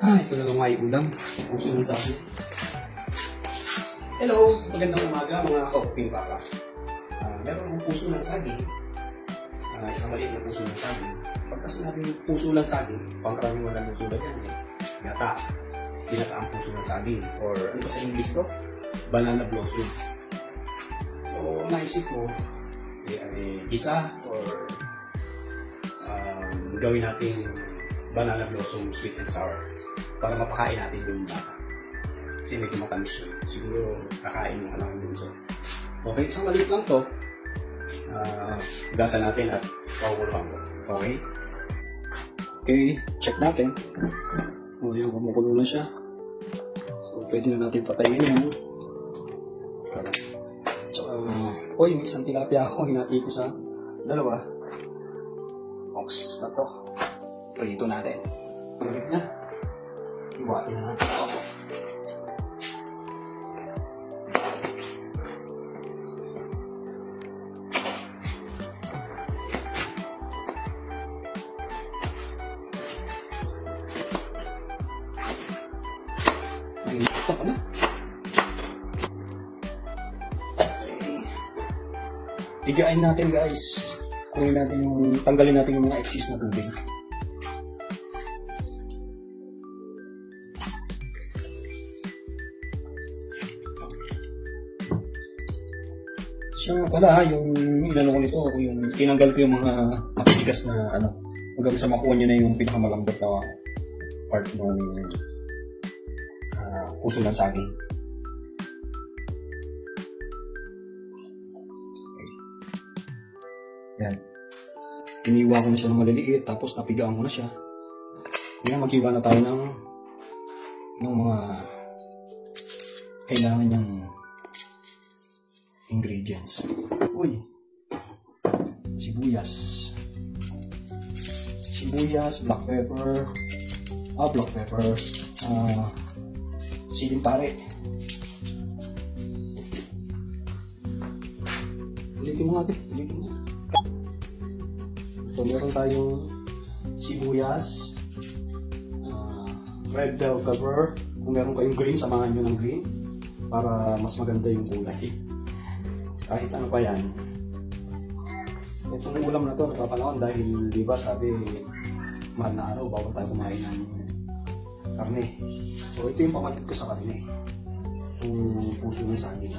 Ito na lang may ulam. Puso ng sabi. Hello! Magandang umaga mga kauping baka. Meron akong puso ng saging. Isang maliit na puso ng saging. Pagka sinabing puso ng saging, pangkaraniwan na tulad yan. Gata. Pinaka ang puso ng saging. Or ano ba sa English to? Banana blossom. So, naisip ko, isa or gawin natin banana blossom sweet and sour para mapakain natin yung bata. Kasi medyo matamis yun. Siguro kakain yung anak ng so. Okay, isang maliit lang to. Gasan natin at pakukuluan ko. Okay? Okay, check natin. O, yung kumukulo na siya. So, pwede na natin patayin yun. Tsaka, yung isang tilapia ako, hinati ko sa dalawa. Ox na to. Prito natin. Pagkakit na. Iwain na natin ako. Ito pa na. Igain natin guys. Kunin natin yung, tanggalin natin yung mga excess na tubig. Siya pala, yung inano ko nito, yung tinanggal ko yung mga matigas na ano, hanggang sa makuha niya na yung pinakamalambot na part ng puso ng saging. Okay. Yan. Iniwa ko na siya ng maliliit, tapos napigaan ko na siya. Ngayon maghiwa na tayo ng mga kailangan niyang ingredients. Uy! Sibuyas, black pepper, siling pare. Ulitin mo nga, ulitin mo. So, meron tayong sibuyas, red bell pepper. Kung meron kayong green, samahan nyo ng green para mas maganda yung kulay. Kahit ano pa yan. Itong ulam na to, napapanahon dahil diba sabi, mahal na araw, bawal tayo kumain ng karne. So ito yung pamalit ko sa karne. Yung puso ng saging.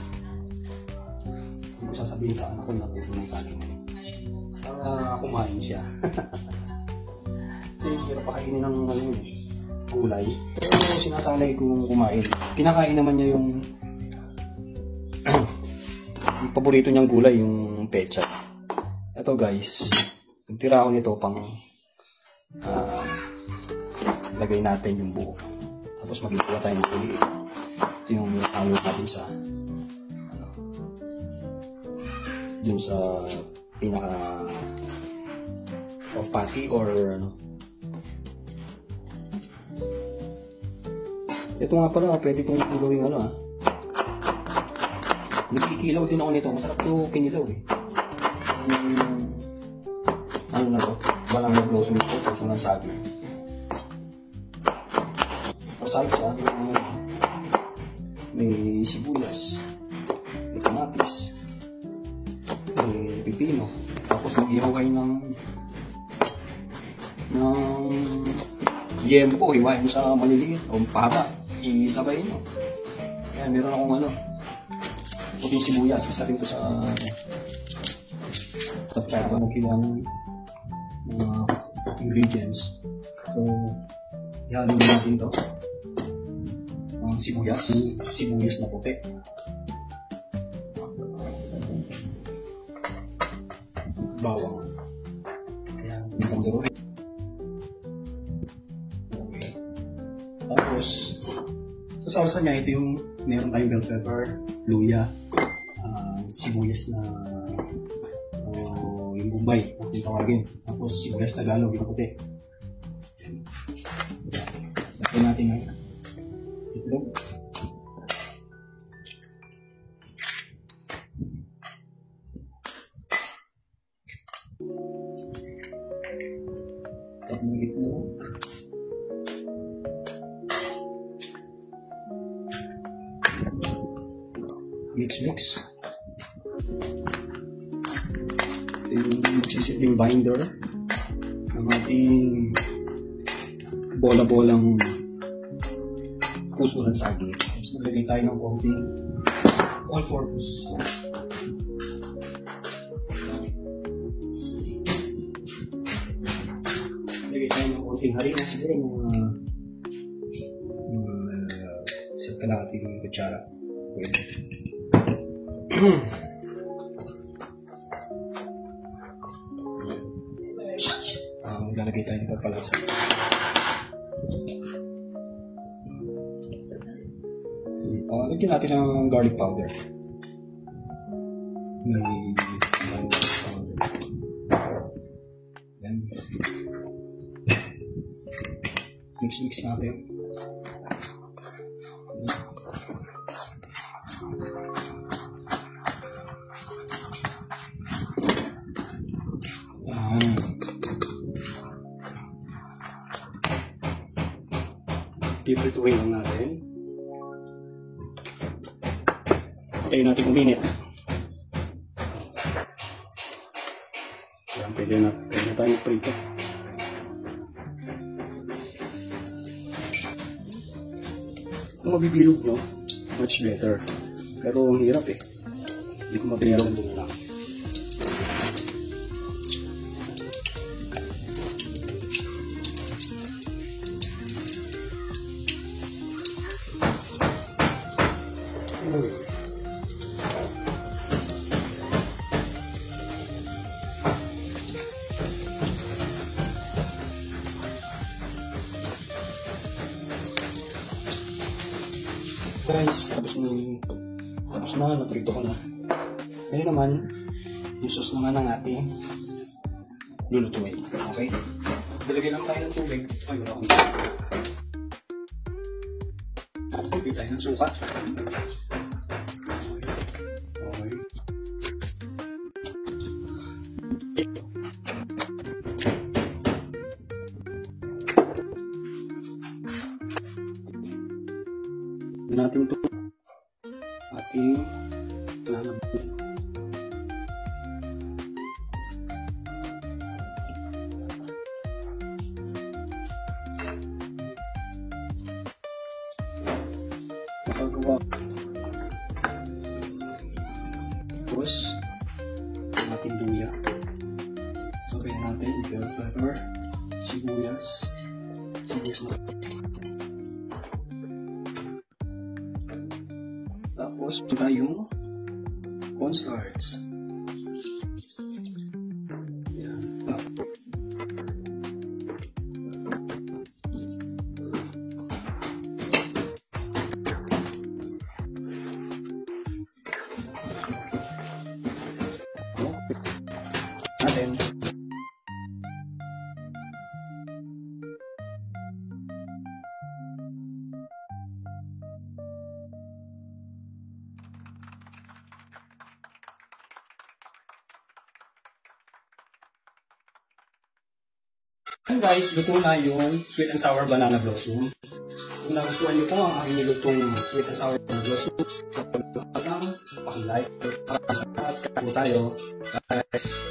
Kung ko sasabihin sa anak ko na puso ng saging. Para kumain siya. Kasi hirap pa kainin ng gulay. Pero sinasanay kong kumain. Kinakain naman niya yung yung paborito niyang gulay, yung pecha. Ito guys, nagtira ako nito pang lagay natin yung buo. Tapos magagawa tayo ng uli. Ito yung halo natin sa dun sa pinaka of patty or ano. Ito nga pala, pwede itong gawing nagkikilaw din ako nito. Masarap ito kinilaw eh. Ano na to? Walang nag-blossom ito. Puso ng saging. Besides may sibuyas, may kamatis, may pipino. Tapos mag-ihaw kayo ng yempo. Hiwain sa maliliit o pahaba. Isabay nyo. Kaya meron akong puting sibuyas, isa rin ko sa tapos maghiwa ng mga ingredients. So, ihalo natin ito. Ang sibuyas na puti. Bawang. Ayan, itong duruhin. Okay. Tapos, sa salsa niya, ito yung meron tayong bell pepper, luya, sibuyas na yung Bombay, kung tawagin. Tapos sibuyas Tagalog, yung puti. Lagyan natin ngayon itlog. Tapos ng itlog. mix. Ito yung magsisilbing binder ng ating bola-bolang puso ng saging. Tapos maglagay tayo ng konting all-purpose. Maglagay tayo ng konting harina, siguro mga sa kalahating kutsara. Pwede. Maglalagay tayo ng pampalasa. Lagyan natin ng garlic powder. May garlic powder. Yan. Mix natin. Pipituhin lang natin. Hintayin natin kuminit. Yan, pwede na tayo prito. Kung mabibilog nyo, much better. Pero ang hirap eh. Hindi ko mabilog nyo lang. Guys, tapos na, naprito ko na. Ngayon naman, yung sauce naman ng ating lulutuin. Okay? Dalagay lang tayo ng tubig. Ay, wala akong tubig. Tubig tayo ng suka. Okay. Natin ito ating lalabog. Paggawa. Tapos ang ating luya. Sabayan natin bell pepper, sibuyas na. Tapos, tayong cornstarch. Yan. Natin. Guys, luto na yung sweet and sour banana blossom. Kung nagustuhan niyo po ang aking nilutong sweet and sour banana blossom, pag-like, para sa lahat, kaya tayo. Guys.